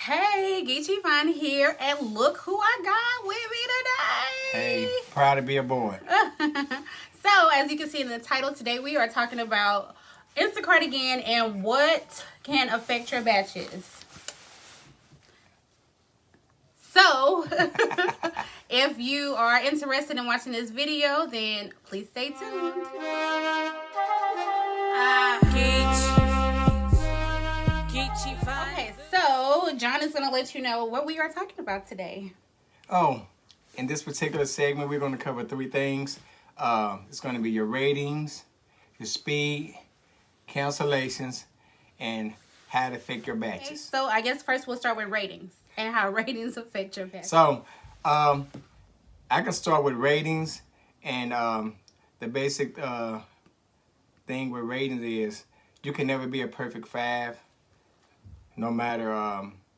Hey, Geechee Fun here, and look who I got with Hey, me proud to be aboard. today. So, as you can see in the title, today we are talking about Instacart again and what can affect your batches. So, if you are interested in watching this video, then please stay tuned. Okay, so John is going to let you know what we are talking about today. Oh, in this particular segment, we're going to cover three things. It's going to be your ratings, your speed, cancellations, and how to affect your Okay, batches. so I guess first we'll start with ratings and how ratings affect your batches. So, I can start with ratings, and the basic thing with ratings is you can never be a perfect 5, no matter.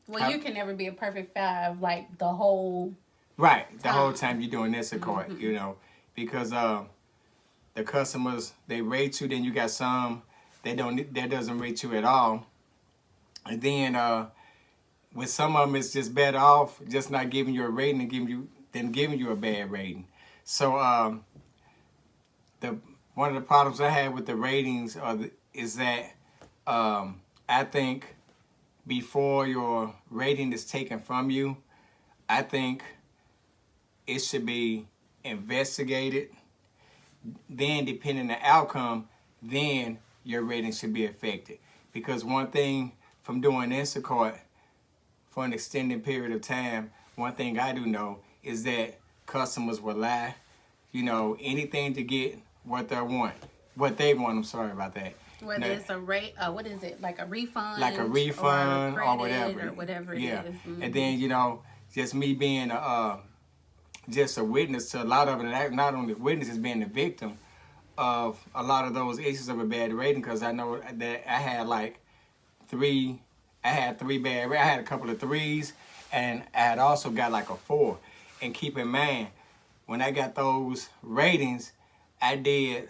Well, you can never be a perfect 5, like the whole. Right, the whole time you're doing Instacart, you know, because the customers, they rate you, then you got some that doesn't rate you at all, and then with some of them it's just better off just not giving you a rating than giving you a bad rating. So the one of the problems I have with the ratings is that I think before your rating is taken from you, I think it should be investigated. Then, depending on the outcome, then your rating should be affected. Because one thing from doing Instacart for an extended period of time, one thing I do know is that customers will lie. You know, anything to get what they want. I'm sorry about that. Whether it's a rate, what is it, like a refund? Like a refund or whatever. Or whatever it yeah. is. Mm-hmm. And then, you know, just me being just a witness to a lot of it, and not only witness as being the victim of a lot of those issues of a bad rating, because I know that I had three bad ratings. I had a couple of 3s, and I had also got like a 4. And keep in mind, when I got those ratings, I did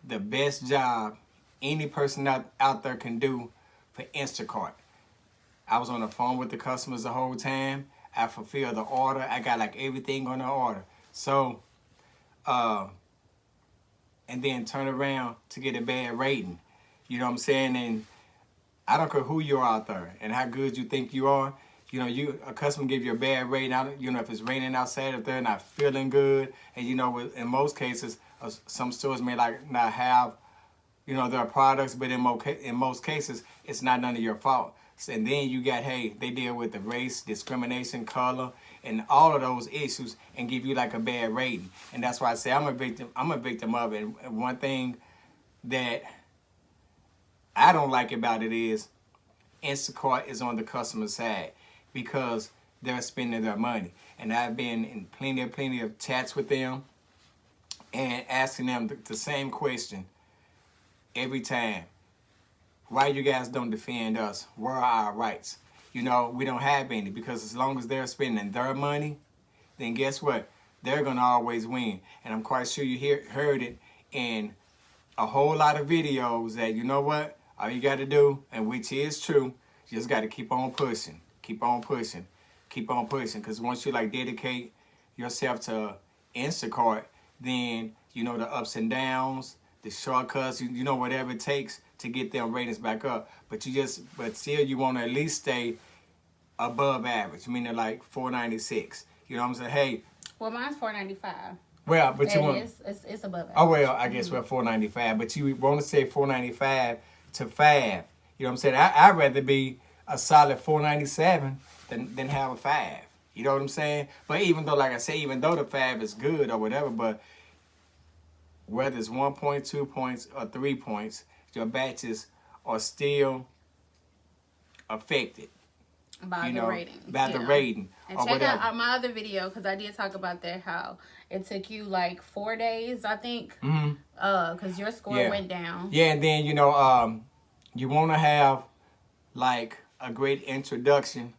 the best job any person out there can do for Instacart. I was on the phone with the customers the whole time. I fulfilled the order. I got like everything on the order. So, and then turn around to get a bad rating. You know what I'm saying? And I don't care who you are out there and how good you think you are. You know, a customer give you a bad rating. You know, if it's raining outside, if they're not feeling good, and you know, in most cases, some stores may not have, you know, their products, but in most cases, it's not none of your fault. And then you got, hey, they deal with the race, discrimination, color, and all of those issues, and give you like a bad rating. And that's why I say I'm a victim of it. And one thing that I don't like about it is Instacart is on the customer side because they're spending their money. And I've been in plenty of chats with them and asking them the same question every time. Why you guys don't defend us? Where are our rights? You know, we don't have any, because as long as they're spending their money, then guess what? They're going to always win. And I'm quite sure you heard it in a whole lot of videos that, you know what? All you got to do, and which is true, you just got to keep on pushing. Keep on pushing. Keep on pushing. Because once you dedicate yourself to Instacart, then you know the ups and downs, the shortcuts, you know, whatever it takes to get them ratings back up. But still you want to at least stay above average, meaning like 496. You know what I'm saying? Hey. Well, mine's 495. Well, but it's above average. Oh well, I guess we're 495, but you want to say 495 to 5. You know what I'm saying? I'd rather be a solid 497 than have a 5. You know what I'm saying? But even though, like I say, even though the 5 is good or whatever, but whether it's 1.2 points or 3 points, your batches are still affected by the rating. By the rating. And check out my other video, because I did talk about that, how it took you like 4 days, I think, because your score went down. Yeah, and then, you know, you want to have like a great introduction.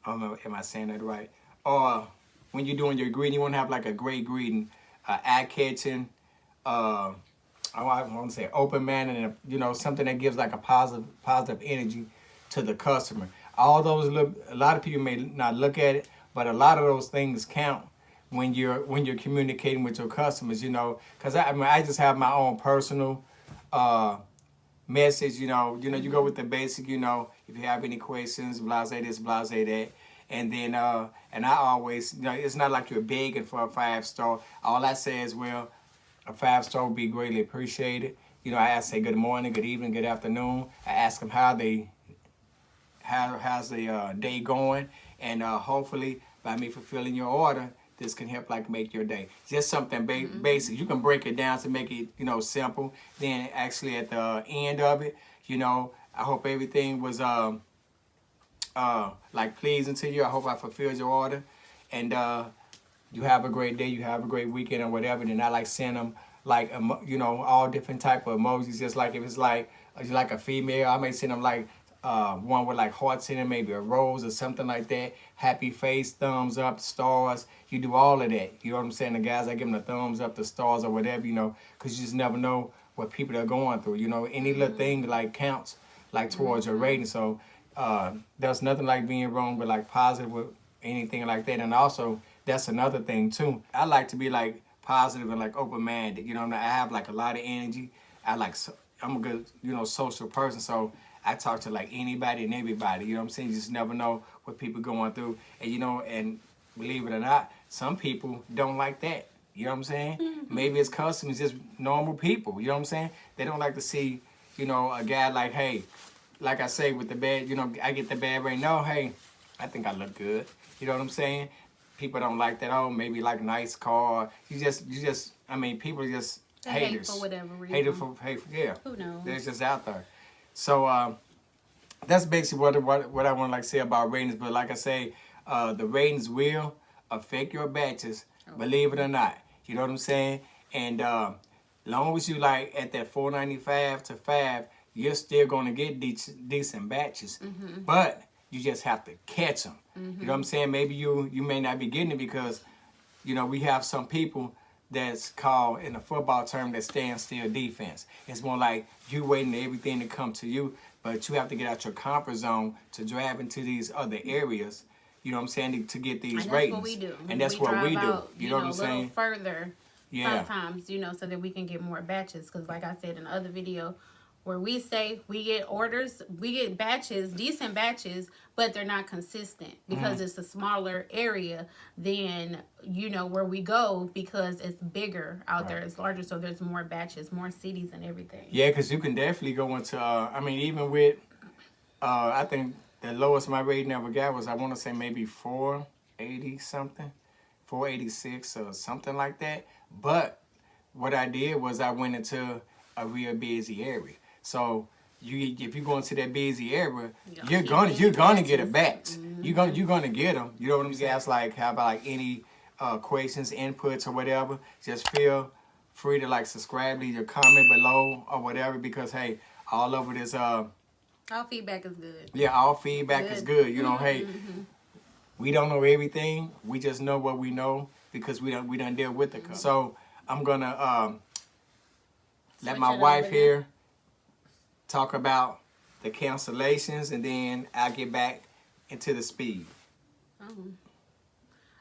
I don't know, am I saying that right? Or when you're doing your greeting, you want to have like a great greeting, eye-catching, I want to say open man, and you know, something that gives like a positive energy to the customer. All those a lot of people may not look at it, but a lot of those things count when you're communicating with your customers. You know, because I just have my own personal message. You know, you go with the basic. You know, if you have any questions, blase this, blase that. And then, and I always, it's not like you're begging for a 5-star. All I say is, well, a 5-star would be greatly appreciated. You know, I say good morning, good evening, good afternoon. I ask them how's the day going, and hopefully by me fulfilling your order, this can help like make your day. Just something basic. You can break it down to make it, simple. Then actually at the end of it, I hope everything was like pleasing to you. I hope I fulfilled your order, and you have a great day. You have a great weekend or whatever. Then I like send them like all different type of emojis. Just like if it's like a female, I may send them like one with like hearts in it, maybe a rose or something like that. Happy face, thumbs up, stars. You do all of that. You know what I'm saying? The guys, I give them the thumbs up, the stars or whatever. Because you just never know what people are going through. Any little thing like counts like towards your rating. So. There's nothing like being wrong, but like positive with anything like that. And also, that's another thing too. I like to be like positive and like open-minded. I have like a lot of energy. I'm a good, social person. So I talk to like anybody and everybody. You know what I'm saying? You just never know what people going through. And and believe it or not, some people don't like that. You know what I'm saying? Mm-hmm. Maybe it's customers, just normal people. You know what I'm saying? They don't like to see, a guy like, hey, like I say with the bad, I get the bad rating. No, hey, I think I look good. You know what I'm saying? People don't like that. Oh, maybe like nice car. You just. I mean, people are just haters. Hate for whatever reason. Hate for yeah. Who knows? They're just out there. So that's basically what I want to like say about ratings. But like I say, the ratings will affect your batches. Okay. Believe it or not. You know what I'm saying? And long as you like at that 495 to 5. You're still going to get decent batches, but you just have to catch them. Mm-hmm. You know what I'm saying? Maybe you may not be getting it because, we have some people that's called in a football term that standstill defense. It's more like you waiting for everything to come to you, but you have to get out your comfort zone to drive into these other areas. You know what I'm saying? To get these ratings. That's what we do. And that's what we do. Out, you know what I'm saying? A little further sometimes, so that we can get more batches. Because like I said in the other video, where we say we get orders, we get batches, decent batches, but they're not consistent because it's a smaller area than, where we go because it's bigger out there. It's larger, so there's more batches, more cities and everything. Yeah, because you can definitely go into, even with, I think the lowest my rating ever got was, I want to say maybe 480 something, 486 or something like that. But what I did was I went into a real busy area. So if you go into that busy area, you're gonna get a batch. Mm-hmm. You're gonna get them. You know what I'm saying? Guys like have like any questions, inputs, or whatever. Just feel free to like subscribe, leave your comment below or whatever. Because hey, all over this all feedback is good. Yeah, all feedback is good. Hey, we don't know everything. We just know what we know because we done deal with it. So I'm gonna let my wife here talk about the cancellations, and then I'll get back into the speed.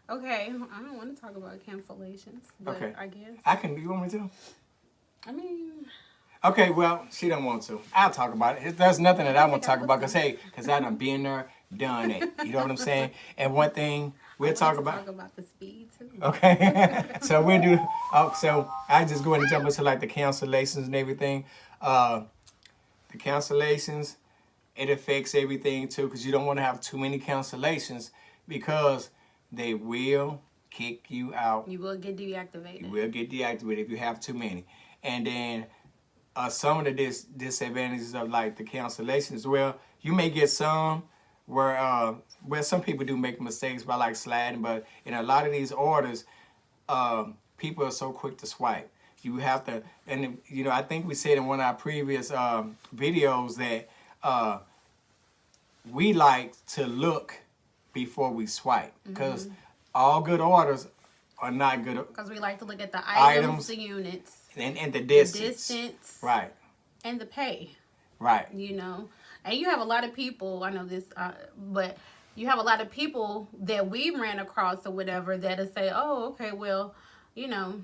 Okay, I don't want to talk about cancellations, but okay. I guess I can. You want me to? I mean. Okay, well, she don't want to. I'll talk about it. There's nothing that I want to talk about because I done been there, done it. You know what I'm saying? And one thing we'll talk about. Talk about the speed too. Okay, so we'll do. So I just go ahead and jump into like the cancellations and everything. The cancellations, it affects everything too, because you don't want to have too many cancellations because they will kick you out. You will get deactivated. You will get deactivated if you have too many. And then some of the disadvantages of like the cancellations, well, you may get some where some people do make mistakes by like sliding, but in a lot of these orders, people are so quick to swipe. You have to, and I think we said in one of our previous videos that we like to look before we swipe, because all good orders are not good. Because we like to look at the items, the units, and the distance. The distance. Right. And the pay. Right. And you have a lot of people, I know this, but you have a lot of people that we ran across or whatever that'll say, oh, okay, well, you know,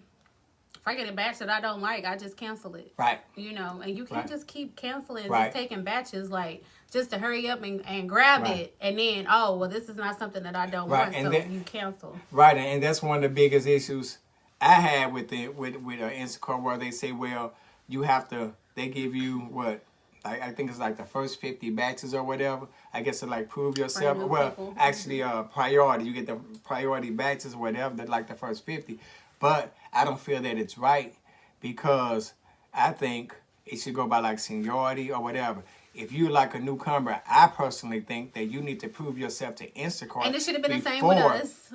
if I get a batch that I don't like, I just cancel it. Right. You know, and you can't just keep canceling, Right. just taking batches, like, just to hurry up and grab it. And then, oh, well, this is not something that I don't want, and so you cancel. Right, and that's one of the biggest issues I had with Instacart, where they say, well, you have to, they give you what? I think it's like the first 50 batches or whatever. I guess to like prove yourself. Well, actually, priority. You get the priority batches or whatever, that like the first 50. But I don't feel that it's right, because I think it should go by like seniority or whatever. If you're like a newcomer, I personally think that you need to prove yourself to Instacart. And it should have been the same with us.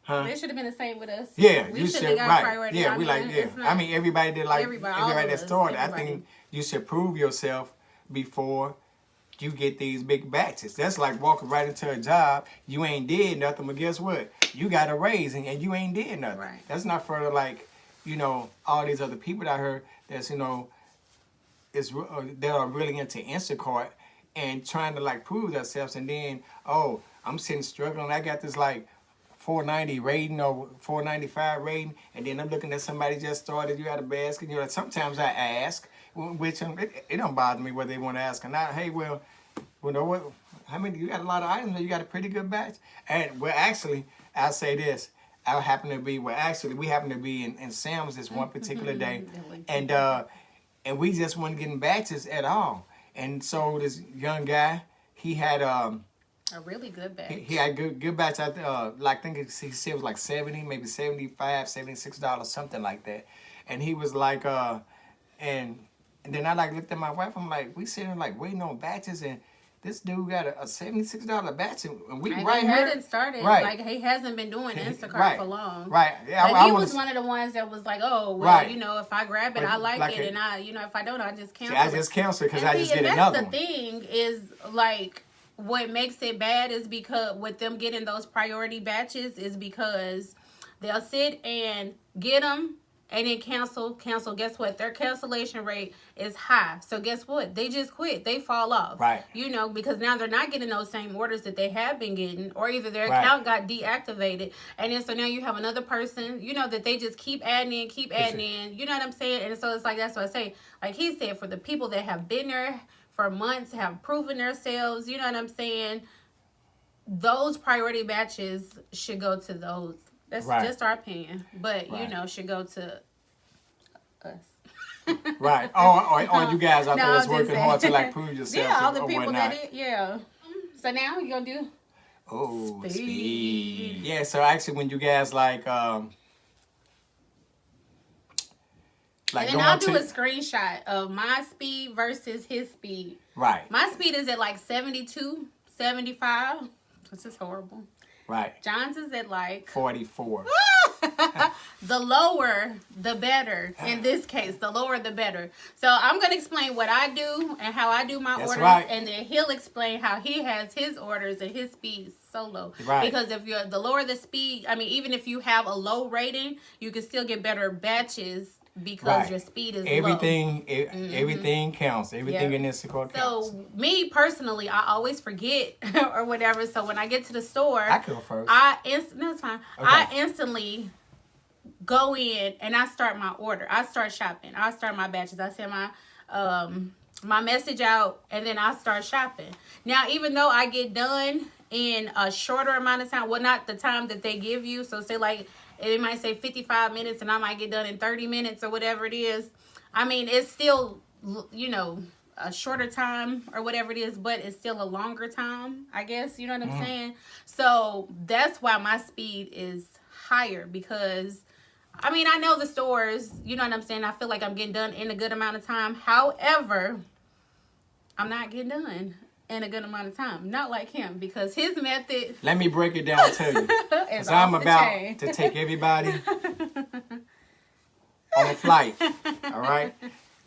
Huh? It should have been the same with us. Yeah, we should have got priority. Yeah, I mean, everybody did like everybody that started. Everybody. I think you should prove yourself before you get these big batches. That's like walking right into a job. You ain't did nothing, but guess what? You got a raise and you ain't did nothing. Right. That's not for like, you know, all these other people out here that's, you know, that are really into Instacart and trying to like prove themselves, and then, oh, I'm sitting struggling. I got this like 490 rating or 495 rating, and then I'm looking at somebody just started. You got a basket. You know, sometimes I ask, which it don't bother me whether they want to ask or not. Hey, well, you know what? How many? You got a lot of items. You got a pretty good batch. And well, actually, I'll say this. We happen to be in Sam's this one particular day, and we just weren't getting batches at all. And so this young guy, he had a really good batch. He had good batch. Like I think he said it was like 70, maybe $75, $76, something like that. And he was like, and then I like looked at my wife. I'm like, we sitting like waiting on batches, and this dude got a $76 batch, and we right here. He hadn't started. Right. Like, he hasn't been doing Instacart for long. Right. Yeah, like, he was one of the ones that was like, oh, well, you know, if I grab it, I like it, and I, you know, if I don't, I just cancel it. I just cancel it because I just get another one. That's the thing is, like, what makes it bad is because with them getting those priority batches is because they'll sit and get them and then cancel. Guess what? Their cancellation rate is high. So guess what? They just quit. They fall off. Right. You know, because now they're not getting those same orders that they have been getting, or either their account got deactivated. And then so now you have another person, you know, that they just keep adding in. You know what I'm saying? And so it's like, that's what I say. Like he said, for the people that have been there for months, have proven themselves, you know what I'm saying? Those priority batches should go to those. That's just our opinion. But, you know, should go to us. Right. Or you guys out there that's working hard to like prove yourself. Yeah, all the people whatnot. that So now you're going to do speed. Yeah, so actually when you guys like and then I'll do a screenshot of my speed versus his speed. Right. My speed is at like 72, 75. This is horrible. Right. John's is at like 44. The lower, the better. In this case, the lower, the better. So I'm going to explain what I do and how I do my orders. Right. And then he'll explain how he has his orders and his speed solo. Right. Because if you're the lower the speed, I mean, even if you have a low rating, you can still get better batches because your speed is low. Everything counts. Everything in this counts. So me personally, I always forget or whatever. So when I get to the store, I go first. That's fine. Okay. I instantly go in and I start my order. I start shopping. I start my batches. I send my message out and then I start shopping. Now, even though I get done in a shorter amount of time, well, not the time that they give you. So say like, it might say 55 minutes and I might get done in 30 minutes or whatever it is. I mean, it's still, you know, a shorter time or whatever it is, but it's still a longer time, I guess. You know what I'm saying? So that's why my speed is higher because, I mean, I know the stores, you know what I'm saying? I feel like I'm getting done in a good amount of time. However, I'm not getting done in a good amount of time. Not like him, because his method... Let me break it down to you. Because I'm about to take everybody on a flight. All right?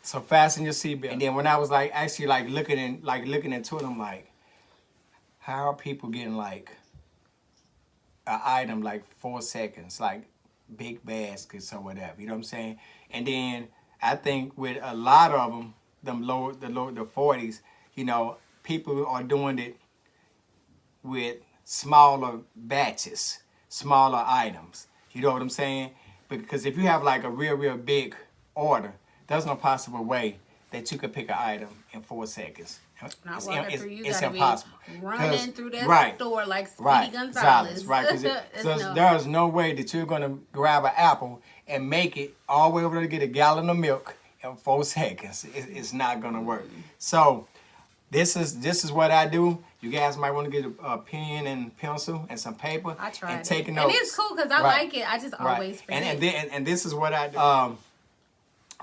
So fasten your seatbelt. And then when I was like actually like looking into it, I'm like, how are people getting like an item like 4 seconds, like big baskets or whatever, you know what I'm saying? And then I think with a lot of them, the 40s, you know, people are doing it with smaller batches, smaller items. You know what I'm saying? Because if you have like a real big order, there's no possible way that you could pick an item in 4 seconds. Not It's, walking it's, through. You it's gotta impossible. be running through that right, store like Speedy right, Gonzalez. Right, because No. there's no way that you're gonna grab an apple and make it all the way over there to get a gallon of milk in 4 seconds. It's not gonna work. So this is what I do. You guys might want to get a pen and pencil and some paper. I tried and take it. notes. And it's cool because I like it. I just always forget. And this is what I do.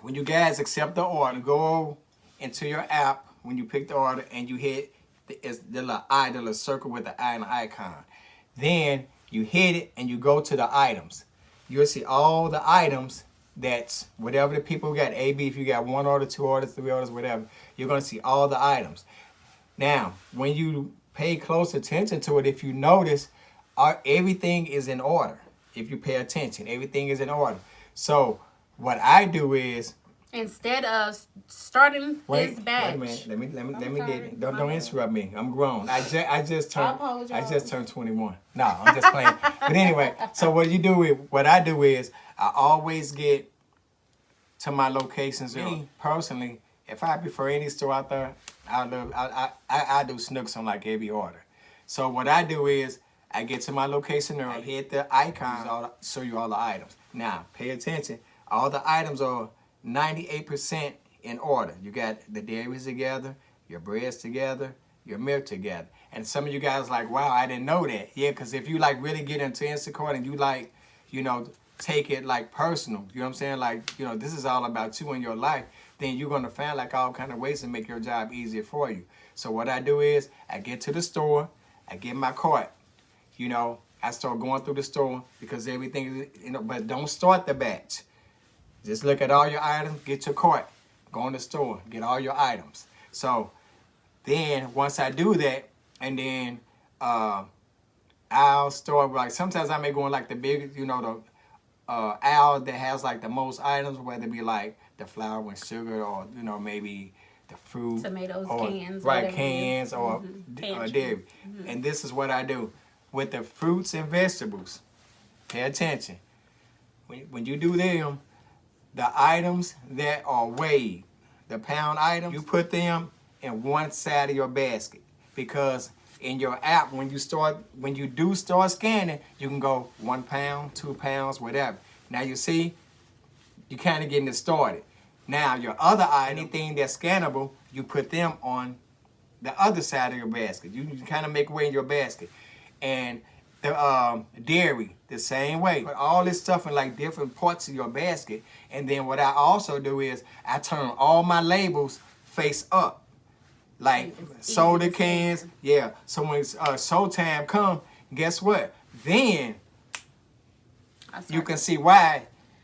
When you guys accept the order, go into your app when you pick the order and you hit the little circle with the eye and the icon. Then you hit it and you go to the items. You'll see all the items that's whatever the people got. A, B, if you got 1 order, 2 orders, 3 orders, whatever, you're going to see all the items. Now, when you pay close attention to it, if you notice, everything is in order. If you pay attention, everything is in order. So what I do is, instead of starting his batch. Wait a minute. Let me get it. Don't interrupt me. I'm grown. I just turned 21. No, I'm just playing. But anyway, so what I do is I always get to my locations. Me personally, if I prefer any store out there, I do snooks on like every order. So what I do is I get to my location early, I hit the icon, show you all the items. Now, pay attention. All the items are 98% in order. You got the dairies together, your breads together, your milk together. And some of you guys like, wow, I didn't know that. Yeah, because if you like really get into Instacart and you like, take it like personal, you know what I'm saying? Like, this is all about you and your life, then you're going to find like all kind of ways to make your job easier for you. So what I do is I get to the store, I get my cart, I start going through the store because everything, but don't start the batch. Just look at all your items, get your cart, go in the store, get all your items. So then once I do that, and then I'll start, like sometimes I may go in like the big, the aisle that has like the most items, whether it be like the flour and sugar or, maybe the fruit. Tomatoes, or, cans. Right, cans or dairy. And this is what I do. With the fruits and vegetables, pay attention. When you do them, the items that are weighed, the pound items, you put them in one side of your basket. Because in your app, when you do start scanning, you can go 1 pound, 2 pounds, whatever. Now you see, you're kind of getting it started. Now your other item, anything that's scannable, you put them on the other side of your basket. You kind of make way in your basket. And the dairy, the same way. Put all this stuff in like different parts of your basket. And then what I also do is I turn all my labels face up. Like soda cans. Yeah. So when show time come, guess what? Then you can see why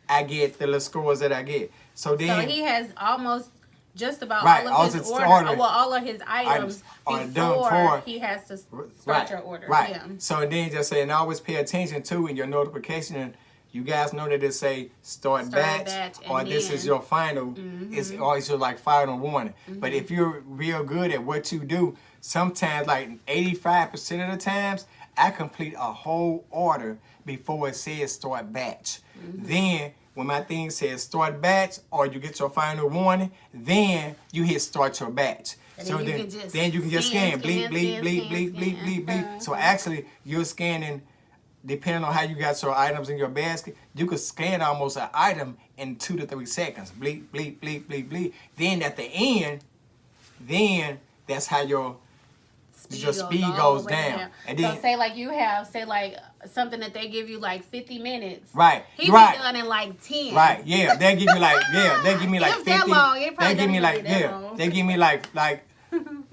I get the little scores that I get. So he has almost just about all of his all of his items are before done he has to start your order. Right. Yeah. So then just say, and always pay attention too in your notification. You guys know that it say start batch or this is your final. It's always your like final warning. But if you're real good at what you do, sometimes like 85% of the times, I complete a whole order before it says start batch. Then when my thing says start batch or you get your final warning, then you hit start your batch. And so then you can just scan, bleep, bleep, bleep, bleep, bleep, bleep, bleep. So actually you're scanning, depending on how you got your items in your basket, you could scan almost an item in 2 to 3 seconds. Bleep, bleep, bleep, bleep, bleep. Then at the end, that's how your speed goes down. And then, so say like something that they give you like 50 minutes. Right. He be done in like 10. Right. Yeah. They give you like they give me like 50. That long. They give me like They give me like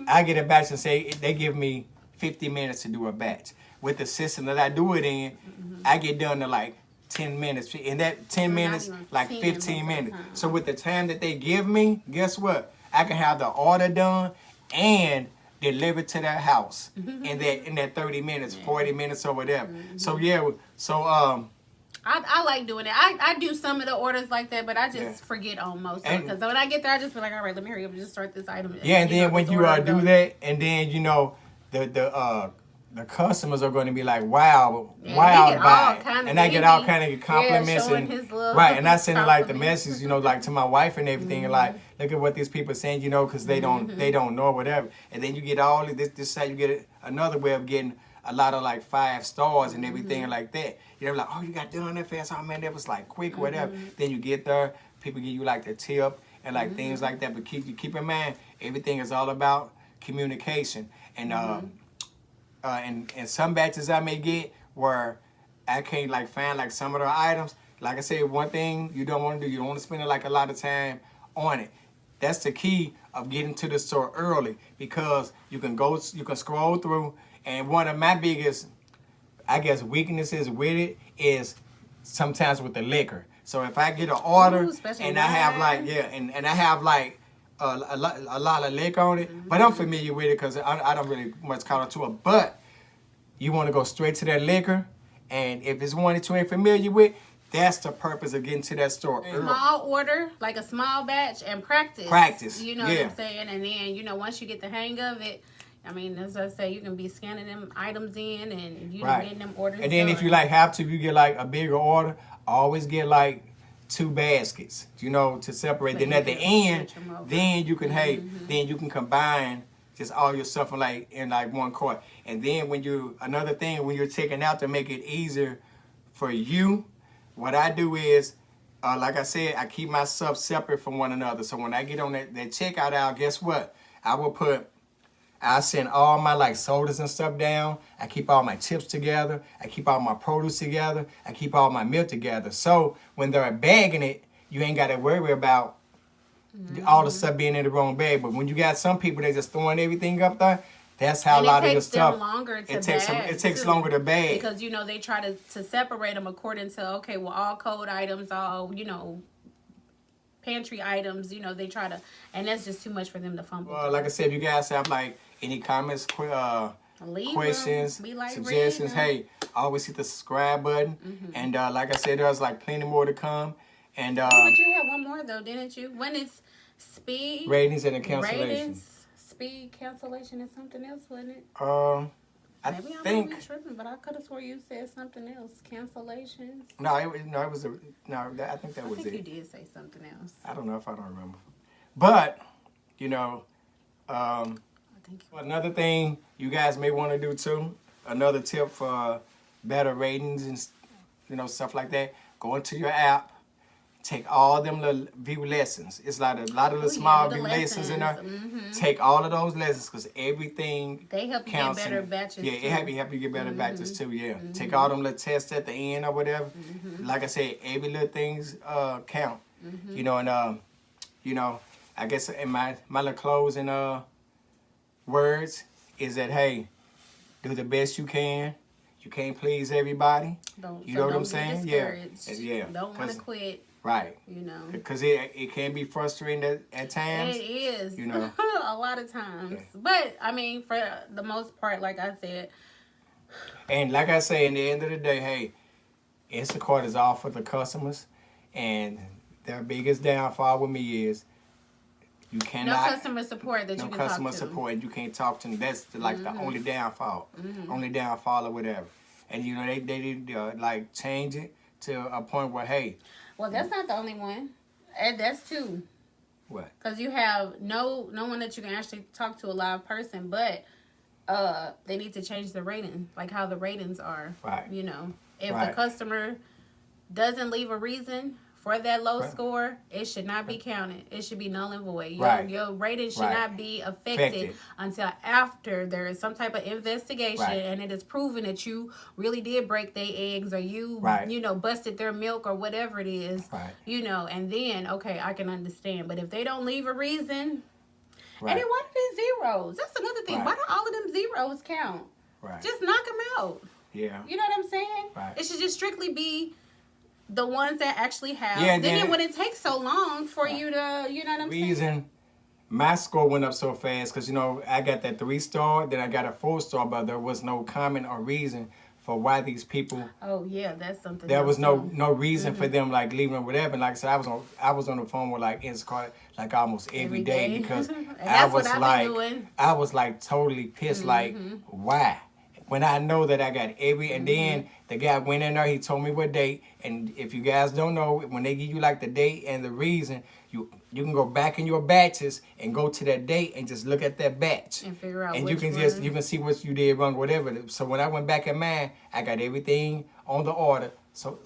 I get a batch and say they give me 50 minutes to do a batch. With the system that I do it in, I get done to like 10 minutes. In that 10 minutes, like 15 minutes. So with the time that they give me, guess what? I can have the order done and delivered to their house in that 30 minutes, 40 minutes or whatever. So I like doing it. I do some of the orders like that, but I just forget on most of it. Because when I get there, I just be like, all right, let me hurry up and just start this item. Yeah, and then when you do that, and then the customers are going to be like, wow, by it. And I get all kind of compliments and right, and I send it like the message, like to my wife and everything, and like, look at what these people are saying, because they don't know or whatever. And then you get all of this. This is how you get another way of getting a lot of like 5 stars and everything like that. You're like, oh, you got done that fast. Oh man, that was like quick, whatever. Then you get there, people give you like the tip and like things like that. But keep in mind, everything is all about communication. And and some batches I may get where I can't like find like some of the items. Like I said, one thing you don't want to do, you don't want to spend like a lot of time on it. That's the key of getting to the store early, because you can scroll through. And one of my biggest, I guess, weaknesses with it is sometimes with the liquor. So if I get an order and I have like, and I have like a lot of liquor on it, but I'm familiar with it because I don't really much call it to it. But you want to go straight to that liquor, and if it's one that you ain't familiar with, that's the purpose of getting to that store early. Small order, like a small batch, and practice. Practice. You know what I'm saying? And then, once you get the hang of it, I mean, as I say, you can be scanning them items in and getting them orders. And then if you like have to, if you get like a bigger order, always get like 2 baskets, to separate. Then at the end, then you can then you can combine just all your stuff in like one cart. And then another thing when you're checking out, to make it easier for you, what I do is, like I said, I keep my stuff separate from one another. So when I get on that checkout aisle, guess what? I send all my like sodas and stuff down. I keep all my chips together. I keep all my produce together. I keep all my milk together. So when they're bagging it, you ain't got to worry about all the stuff being in the wrong bag. But when you got some people, they just throwing everything up there. That's how a lot of your stuff. It takes longer to bag because they try to separate them according to all cold items, all pantry items. They try to, and that's just too much for them to fumble. Well, like I said, if you guys have like any comments, questions, suggestions, hey, always hit the subscribe button. And like I said, there's like plenty more to come. And but you had one more though, didn't you? When it's speed ratings and the cancellations. Speed cancellation is something else, wasn't it? I think I'm tripping, but I could have swore you said something else. Cancellations. No, it was I think that was it. I think you did say something else. I don't know if I don't remember, but another thing you guys may want to do too. Another tip for better ratings and stuff like that. Go into your app. Take all them little view lessons. It's like a lot of the small view lessons in there. Take all of those lessons because everything they help you get better batches. Yeah, it help you get better batches too. Yeah, take all them little tests at the end or whatever. Like I said, every little things count. And I guess in my little closing words is that, hey, do the best you can. You can't please everybody. You know what I'm saying? Yeah. Don't want to quit. Right. Because it can be frustrating at times. It is. A lot of times. Yeah. But, I mean, for the most part, like I said. And like I say, in the end of the day, hey, Instacart is all for the customers. And their biggest downfall with me is you cannot. No customer support that you can talk to. No customer support and you can't talk to them. That's like the only downfall. Only downfall or whatever. And, they did like change it to a point where, hey. Well, that's not the only one. That's 2. What? Because you have no one that you can actually talk to, a live person, but they need to change the rating, like how the ratings are. Right. If the customer doesn't leave a reason for that low score, it should not be counted. It should be null and void. Your rating should not be affected until after there is some type of investigation and it is proven that you really did break their eggs or you, busted their milk or whatever it is, and then, I can understand. But if they don't leave a reason, and then why do these zeros? That's another thing. Why do all of them zeros count? Just knock them out. Yeah. You know what I'm saying? It should just strictly be the ones that actually have. Yeah, then when it takes so long for you to, you know what I'm saying? My score went up so fast because, I got that 3-star, then I got a 4-star, but there was no comment or reason for why these people. Oh yeah, that's something. There was else, no reason for them like leaving or whatever. And like I said, I was on the phone with like Instacart like almost every day because I was like I was like totally pissed. Like why? When I know that I got and then the guy went in there, he told me what date. And if you guys don't know, when they give you like the date and the reason, you can go back in your batches and go to that date and just look at that batch. And figure out and which you can see what you did wrong, whatever. So when I went back at mine, I got everything on the order. So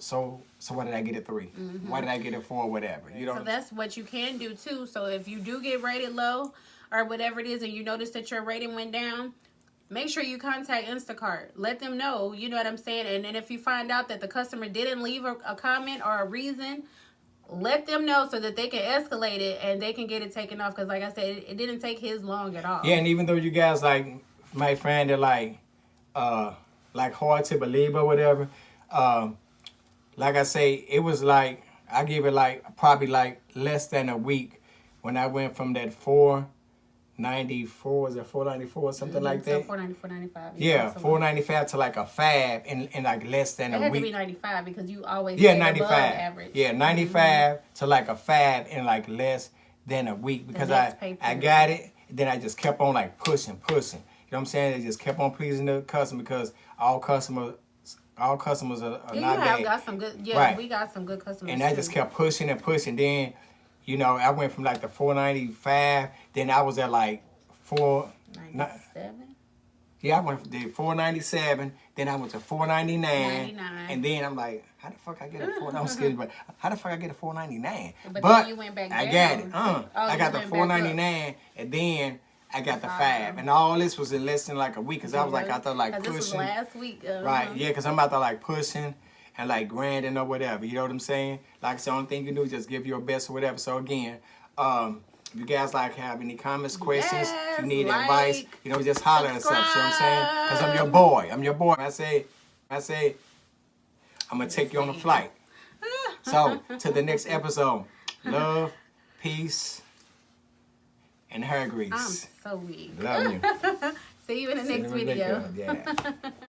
why did I get a 3? Why did I get a 4? Whatever. You know. So that's what you can do too. So if you do get rated low or whatever it is, and you notice that your rating went down, make sure you contact Instacart. Let them know, you know what I'm saying? And then if you find out that the customer didn't leave a comment or a reason, let them know so that they can escalate it and they can get it taken off. Because like I said, it didn't take his long at all. Yeah, and even though you guys like might find it like hard to believe or whatever, like I say, it was like, I give it like probably like less than a week when I went from that 494, is it 494 or something like that? So 494, 95. Yeah, 495 to like a 5 in like less than a week. It had to be 95 because you always 95. above average. Yeah, 95 to like a 5 in like less than a week because I got it. Then I just kept on like pushing. You know what I'm saying? They just kept on pleasing the customer because all customers are not bad. Got some good. Yeah, right. We got some good customers. And I just kept pushing. Then, you know, I went from like the 495. Then I was at like 497. Yeah, I went to 497. Then I went to 499. And then I'm like, how the fuck I get a 4? I'm scared, but how the fuck I get a 499? But then you went back down. I got it. I got the 499, and then I got the 5. And all this was in less than like a week because I was like, I thought like pushing. This was last week. Right, yeah, because I'm out there like pushing and like grinding or whatever. You know what I'm saying? Like I said, the only thing you do is just give your best or whatever. So again, if you guys like have any comments, questions, you need advice, you know, just holler us up. See what I'm saying? Because I'm your boy. I say, I'm going to take you on a flight. So, to the next episode. Love, peace, and hair grease. I'm so weak. Love you. See you in the next video. Yeah.